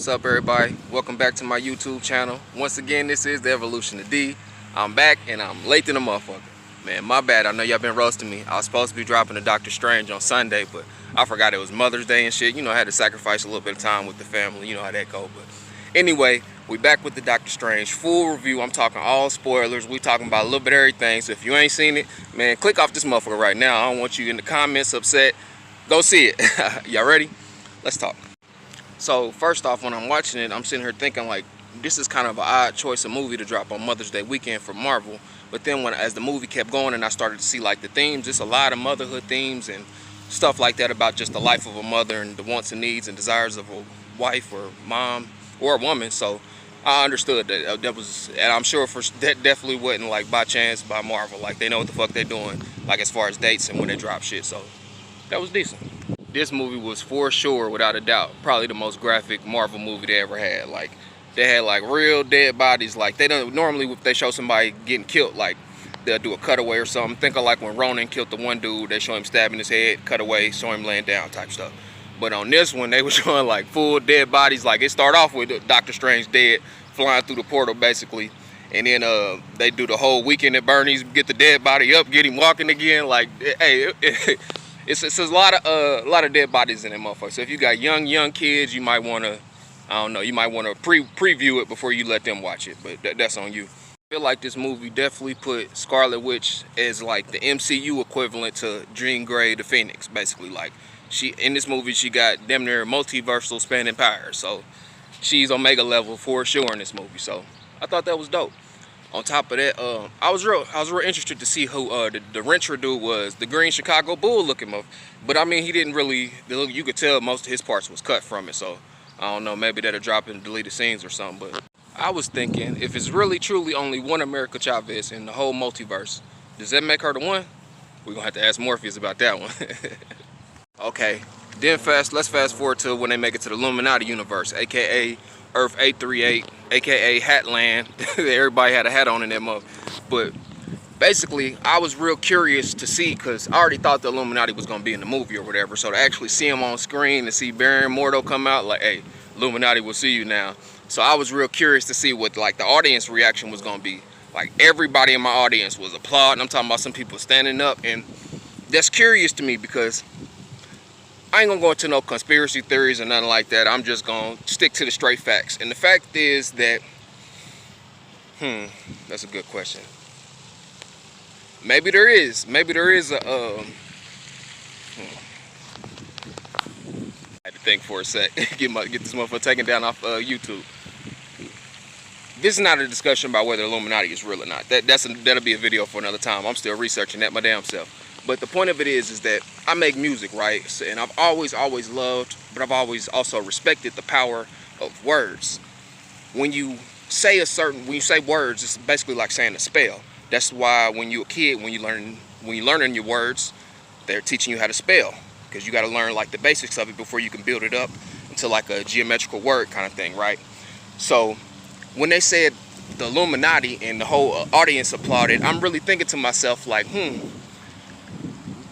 What's up, everybody? Welcome back to my YouTube channel. Once again, this is the Evolution of D. I'm back and I'm late than a motherfucker. Man, my bad. I know y'all been roasting me. I was supposed to be dropping a Doctor Strange on Sunday, but I forgot it was Mother's Day and shit. You know, I had to sacrifice a little bit of time with the family. You know how that go. But anyway, we back with the Doctor Strange full review. I'm talking all spoilers. We talking about a little bit of everything. So if you ain't seen it, man, click off this motherfucker right now. I don't want you in the comments upset. Go see it. Y'all ready? Let's talk. So first off, when I'm watching it, I'm sitting here thinking like, this is kind of an odd choice of movie to drop on Mother's Day weekend for Marvel. But then as the movie kept going and I started to see like the themes, just a lot of motherhood themes and stuff like that about just the life of a mother and the wants and needs and desires of a wife or mom or a woman. So I understood that was, and I'm sure that definitely wasn't like by chance by Marvel. Like they know what the fuck they're doing, like as far as dates and when they drop shit. So that was decent. This movie was for sure, without a doubt, probably the most graphic Marvel movie they ever had. Like, they had like real dead bodies. Like, they don't normally, if they show somebody getting killed, like they'll do a cutaway or something. Think of like when Ronan killed the one dude, they show him stabbing his head, cut away, show him laying down type stuff. But on this one, they were showing like full dead bodies. Like, it started off with Doctor Strange dead, flying through the portal basically. And then they do the whole Weekend at Bernie's, get the dead body up, get him walking again. Like, hey, it's a lot of dead bodies in that motherfucker. So if you got young kids, you might want to, I don't know, you might want to preview it before you let them watch it. But that's on you. I feel like this movie definitely put Scarlet Witch as like the MCU equivalent to Jean Grey the Phoenix, basically. Like, in this movie she got damn near multiversal spanning powers. So she's Omega level for sure in this movie. So I thought that was dope. On top of that, I was real interested to see who the Wrencher dude was, the green Chicago Bull looking motherfucker. But I mean, he didn't really, you could tell most of his parts was cut from it. So I don't know, maybe that'll drop in deleted scenes or something. But I was thinking, if it's really truly only one America Chavez in the whole multiverse, does that make her the one? We're gonna have to ask Morpheus about that one. Okay, then let's fast forward to when they make it to the Illuminati universe, aka Earth 838, aka Hatland. Everybody had a hat on in that mug. But basically, I was real curious to see, because I already thought the Illuminati was gonna be in the movie or whatever. So to actually see him on screen, to see Baron Mordo come out, like, hey, Illuminati will see you now. So I was real curious to see what like the audience reaction was gonna be. Like, everybody in my audience was applauding. I'm talking about some people standing up, and that's curious to me because I ain't gonna go into no conspiracy theories or nothing like that. I'm just gonna stick to the straight facts. And the fact is that, that's a good question. Maybe there is a, I had to think for a sec. get this motherfucker taken down off YouTube. This is not a discussion about whether Illuminati is real or not. That'll be a video for another time. I'm still researching that my damn self. But the point of it is that I make music, right? And I've always loved, but I've always also respected the power of words. When you say words, it's basically like saying a spell. That's why when you're a kid, when you learning your words, they're teaching you how to spell, because you got to learn like the basics of it before you can build it up into like a geometrical word kind of thing, right? So when they said the Illuminati and the whole audience applauded, I'm really thinking to myself like,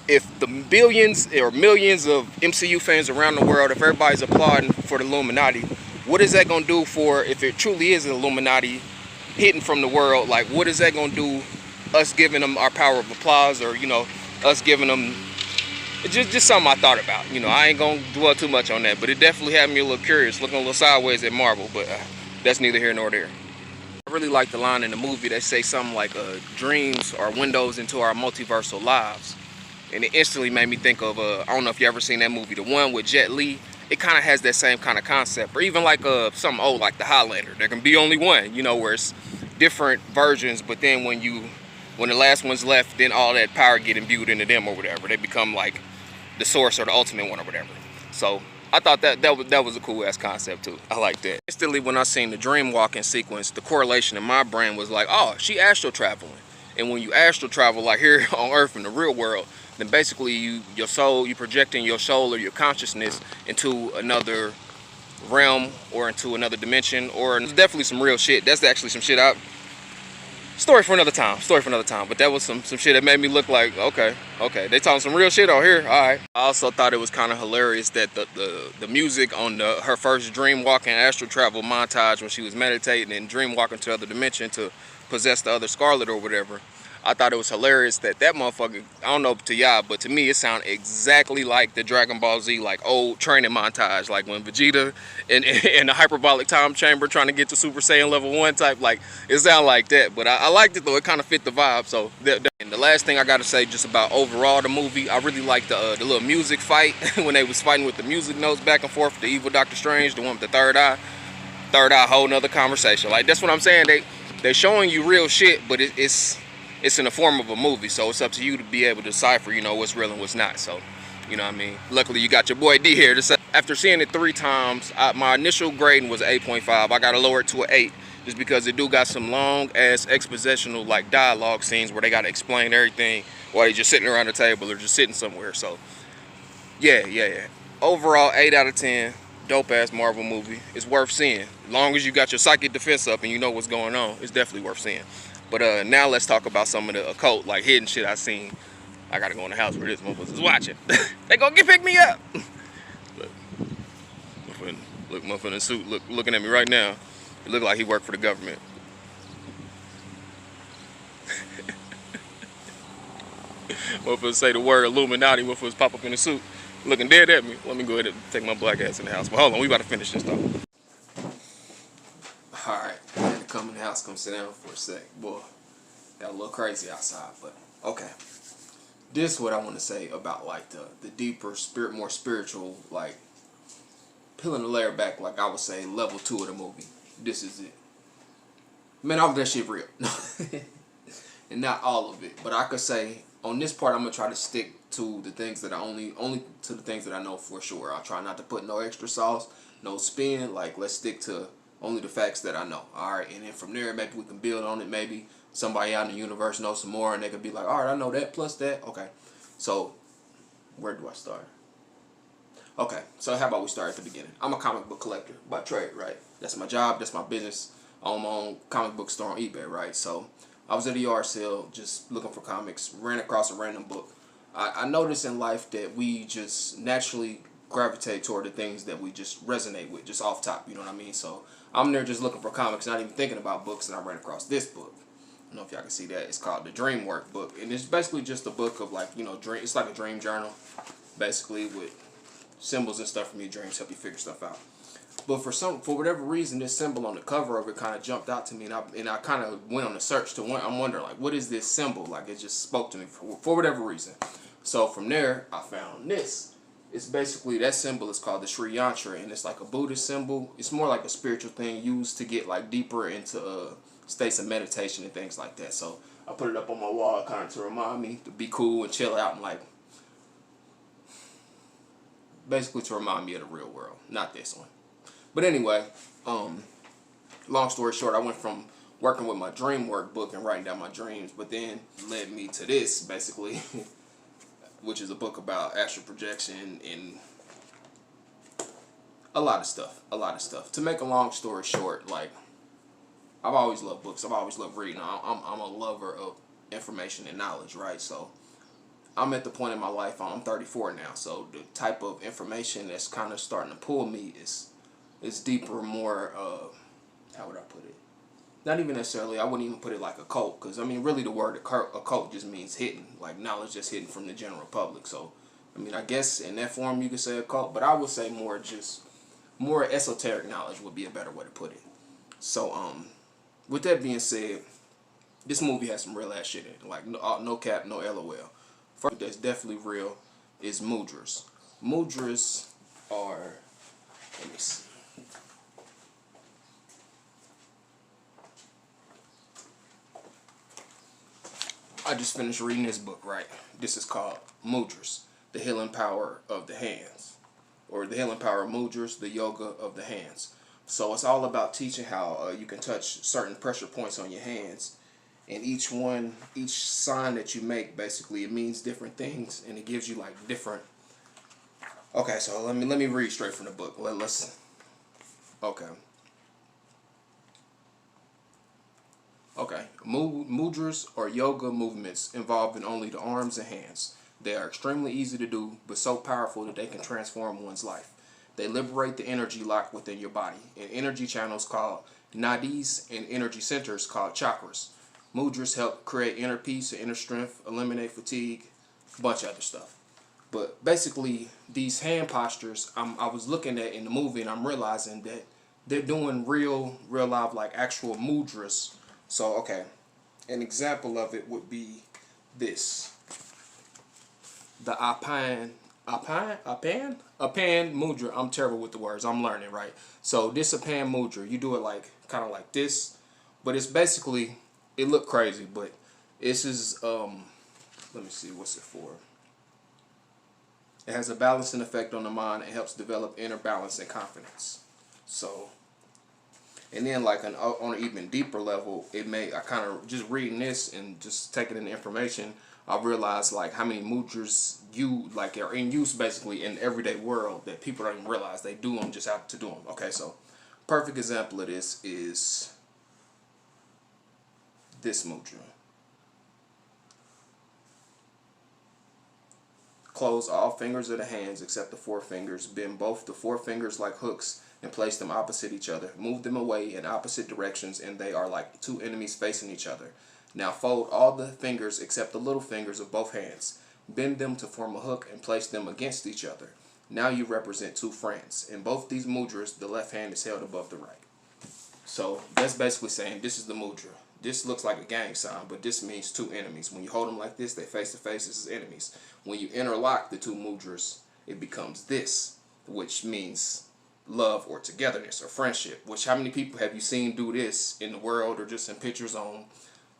if the billions or millions of MCU fans around the world, if everybody's applauding for the Illuminati, what is that gonna do for, if it truly is an Illuminati hidden from the world, like what is that gonna do, us giving them our power of applause, or, you know, us giving them, just something I thought about. You know, I ain't gonna dwell too much on that, but it definitely had me a little curious, looking a little sideways at Marvel, but that's neither here nor there. I really like the line in the movie that say something like dreams are windows into our multiversal lives. And it instantly made me think of, I don't know if you ever seen that movie, the one with Jet Li. It kind of has that same kind of concept. Or even like something old like the Highlander. There can be only one, you know, where it's different versions, but then when the last one's left, then all that power get imbued into them or whatever. They become like the source or the ultimate one or whatever. So I thought that was a cool ass concept too. I like that. Instantly when I seen the dream walking sequence, the correlation in my brain was like, oh, she astral traveling. And when you astral travel, like here on Earth in the real world, then basically you projecting your soul or your consciousness into another realm or into another dimension, or it's definitely some real shit. That's actually some shit story for another time. Story for another time. But that was some shit that made me look like, okay, they talking some real shit out here. All right. I also thought it was kind of hilarious that the music on her first dream walking astral travel montage when she was meditating and dream walking to the other dimension to possess the other Scarlet or whatever. I thought it was hilarious that motherfucker, I don't know to y'all, but to me it sounded exactly like the Dragon Ball Z like old training montage, like when Vegeta in the hyperbolic time chamber trying to get to Super Saiyan level 1 type, like it sounded like that. But I liked it though, it kind of fit the vibe. So and the last thing I gotta say just about overall the movie, I really liked the little music fight when they was fighting with the music notes back and forth, the evil Doctor Strange, the one with the third eye, whole nother conversation. Like that's what I'm saying, they showing you real shit, but it's in the form of a movie, so it's up to you to be able to decipher, you know, what's real and what's not. So, you know what I mean? Luckily, you got your boy D here to say. After seeing it 3 times, my initial grading was 8.5. I got to lower it to an 8, just because it do got some long-ass expositional, like, dialogue scenes where they got to explain everything while they just sitting around the table or just sitting somewhere. So, yeah. Overall, 8 out of 10. Dope-ass Marvel movie. It's worth seeing. As long as you got your psychic defense up and you know what's going on, it's definitely worth seeing. But now let's talk about some of the occult, like hidden shit I seen. I gotta go in the house where this motherfucker is watching. They gonna pick me up. Look, motherfucker in the suit looking at me right now. It look like he worked for the government. Motherfucker say the word Illuminati, motherfuckers pop up in the suit, looking dead at me. Let me go ahead and take my black ass in the house. But hold on, we about to finish this though. Alright, I had to come in the house, come sit down for a sec. Boy, got a little crazy outside, but okay. This is what I want to say about like the deeper, more spiritual, like peeling the layer back, like I would say level 2 of the movie. This is it. Man, all of that shit real. And not all of it. But I could say on this part I'm gonna try to stick to the things that I only to the things that I know for sure. I'll try not to put no extra sauce, no spin, like let's stick to only the facts that I know. Alright, and then from there maybe we can build on it. Maybe somebody out in the universe knows some more and they could be like, alright, I know that plus that. Okay. So where do I start? Okay, so how about we start at the beginning? I'm a comic book collector by trade, right? That's my job, that's my business. I own my own comic book store on eBay, right? So I was at a yard sale just looking for comics, ran across a random book. I noticed in life that we just naturally gravitate toward the things that we just resonate with, just off top, you know what I mean? So I'm there just looking for comics, not even thinking about books, and I ran across this book. I don't know if y'all can see that. It's called the Dreamwork Book, and it's basically just a book of like, you know, it's like a dream journal, basically with symbols and stuff from your dreams, help you figure stuff out. But for whatever reason, this symbol on the cover of it kind of jumped out to me, and I kind of went on a search to I'm wondering like, what is this symbol? Like it just spoke to me for whatever reason. So from there, I found this. It's basically, that symbol is called the Sri Yantra, and it's like a Buddhist symbol. It's more like a spiritual thing used to get like deeper into states of meditation and things like that. So I put it up on my wall kind of to remind me to be cool and chill out and like, basically to remind me of the real world, not this one. But anyway, long story short, I went from working with my Dreamwork book and writing down my dreams, but then led me to this, basically, which is a book about astral projection and a lot of stuff. To make a long story short, like, I've always loved books. I've always loved reading. I'm a lover of information and knowledge, right? So I'm at the point in my life, I'm 34 now, so the type of information that's kind of starting to pull me is deeper, more, how would I put it? Not even necessarily, I wouldn't even put it like a cult, because I mean really the word occult just means hidden, like knowledge just hidden from the general public. So I mean I guess in that form you could say occult, but I would say more esoteric knowledge would be a better way to put it. So with that being said, this movie has some real ass shit in it, like no cap, no LOL. First that's definitely real is mudras. Mudras are, let me see. I just finished reading this book, right? This is called Mudras, the healing power of the hands, or the healing power of mudras, the yoga of the hands. So it's all about teaching how you can touch certain pressure points on your hands, and each sign that you make, basically, it means different things, and it gives you like different. Okay, so let me read straight from the book. Okay. Okay, mudras are yoga movements involving only the arms and hands. They are extremely easy to do, but so powerful that they can transform one's life. They liberate the energy locked within your body, and energy channels called nadis and energy centers called chakras. Mudras help create inner peace and inner strength, eliminate fatigue, a bunch of other stuff. But basically, these hand postures, I was looking at in the movie, and I'm realizing that they're doing real live, like actual mudras. So, okay, an example of it would be this. The Apan mudra. I'm terrible with the words. I'm learning, right? So this Apan mudra, you do it like, kind of like this. But it's basically, it look crazy, but this is, let me see, what's it for? It has a balancing effect on the mind and helps develop inner balance and confidence. So, and then like on an even deeper level, I kind of, just reading this and just taking in the information, I realized like how many mudras like are in use basically in the everyday world that people don't even realize they do them just out to do them. Okay, so perfect example of this is this mudra. Close all fingers of the hands except the four fingers. Bend both the four fingers like hooks and place them opposite each other. Move them away in opposite directions and they are like two enemies facing each other. Now fold all the fingers except the little fingers of both hands. Bend them to form a hook and place them against each other. Now you represent two friends. In both these mudras, the left hand is held above the right. So that's basically saying this is the mudra. This looks like a gang sign, but this means two enemies. When you hold them like this, they face to face, this is enemies. When you interlock the two mudras, it becomes this, which means love or togetherness or friendship. Which, how many people have you seen do this in the world or just in pictures on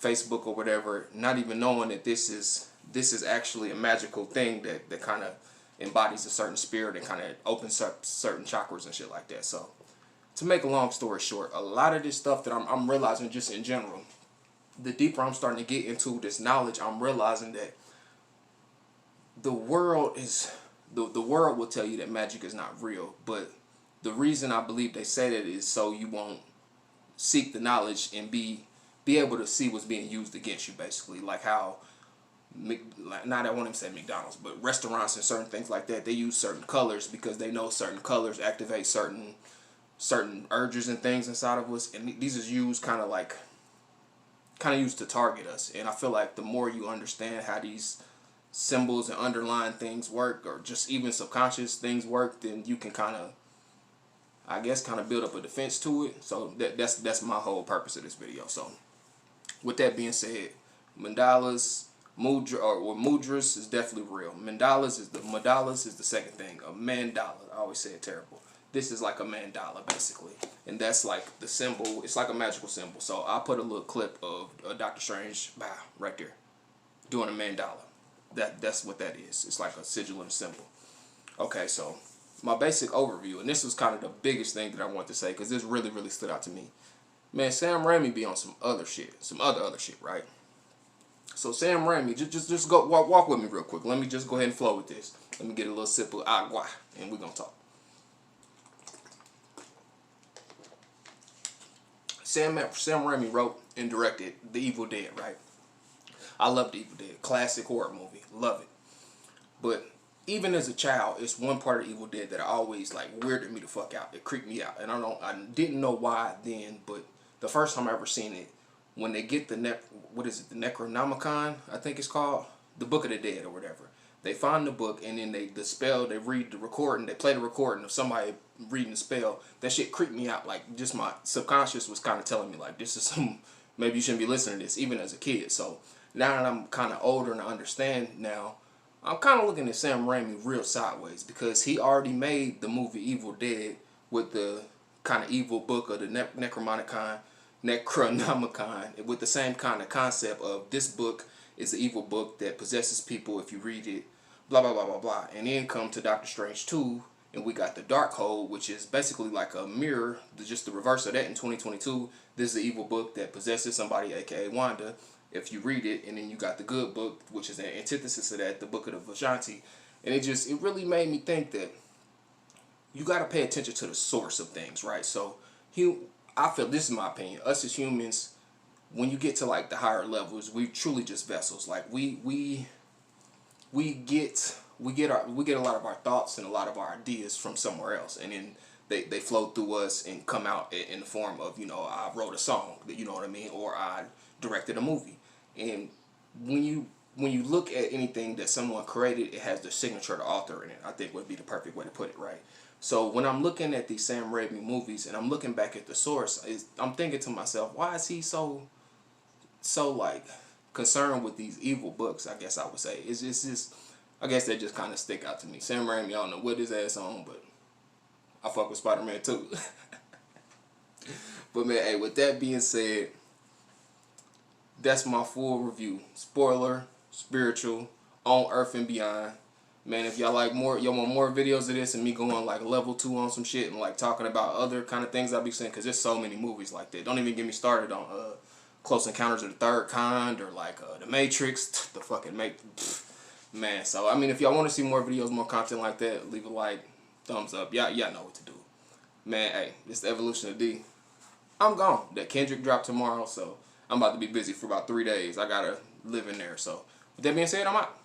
Facebook or whatever, not even knowing that this is actually a magical thing that kind of embodies a certain spirit and kind of opens up certain chakras and shit like that. So, to make a long story short, a lot of this stuff that I'm realizing just in general, the deeper I'm starting to get into this knowledge, I'm realizing that the world will tell you that magic is not real, but the reason I believe they say that is so you won't seek the knowledge and be able to see what's being used against you, basically. Like how, not I won't even say McDonald's, but restaurants and certain things like that, they use certain colors because they know certain colors activate certain urges and things inside of us, and these is used kind of used to target us. And I feel like the more you understand how these symbols and underlying things work, or just even subconscious things work, then you can kind of, I guess, kind of build up a defense to it. So that's my whole purpose of this video. So with that being said, mandalas, mudras is definitely real. Mandalas is the second thing. A mandala, I always say it terrible. This is like a mandala basically, and that's like the symbol. It's like a magical symbol. So I put a little clip of Doctor Strange, right there, doing a mandala. That's what that is. It's like a sigil and a symbol. Okay, so my basic overview, and this was kind of the biggest thing that I want to say because this really stood out to me. Man, Sam Raimi be on some other shit, some other shit, right? So Sam Raimi, just go walk with me real quick. Let me just go ahead and flow with this. Let me get a little sip of agua, and we're gonna talk. Sam Raimi wrote and directed The Evil Dead, right? I love The Evil Dead, classic horror movie, love it. But even as a child, it's one part of Evil Dead that I always like weirded me the fuck out. It creeped me out, and I didn't know why then. But the first time I ever seen it, when they get the the Necronomicon, I think it's called, the Book of the Dead or whatever. They find the book, and then they read the recording, they play the recording of somebody reading the spell. That shit creeped me out. Like, just my subconscious was kind of telling me like, this is some, maybe you shouldn't be listening to this, even as a kid. So now that I'm kind of older and I understand now, I'm kind of looking at Sam Raimi real sideways, because he already made the movie Evil Dead with the kind of evil book of the Necronomicon, with the same kind of concept of this book is the evil book that possesses people if you read it, blah blah blah blah blah. And then come to Doctor Strange 2, and we got the Darkhold, which is basically like a mirror, just the reverse of that in 2022. This is the evil book that possesses somebody, aka Wanda, if you read it. And then you got the good book, which is an antithesis of that, the Book of the Vishanti. And it really made me think that you got to pay attention to the source of things, right? So I feel, this is my opinion, us as humans, when you get to like the higher levels, we truly just vessels. Like we get a lot of our thoughts and a lot of our ideas from somewhere else, and then they flow through us and come out in the form of, you know, I wrote a song, you know what I mean, or I directed a movie. And when you look at anything that someone created, it has the signature of the author in it. I think would be the perfect way to put it, right? So when I'm looking at these Sam Raimi movies and I'm looking back at the source, I'm thinking to myself, why is he so like concerned with these evil books? I guess I would say it's just I guess they just kind of stick out to me. Sam Raimi, I don't know what his ass on, but I fuck with Spider-Man too. But man, hey, with that being said, that's my full review. Spoiler, spiritual, on Earth and Beyond. Man, if y'all like more, y'all want more videos of this and me going like level 2 on some shit and like talking about other kind of things I'll be saying, because there's so many movies like that. Don't even get me started on Close Encounters of the Third Kind or like The Matrix, the fucking man. So I mean, if y'all want to see more videos, more content like that, leave a like, thumbs up. Y'all know what to do. Man, hey, this is the Evolution of D. I'm gone. That Kendrick dropped tomorrow, so I'm about to be busy for about 3 days. I gotta live in there. So with that being said, I'm out.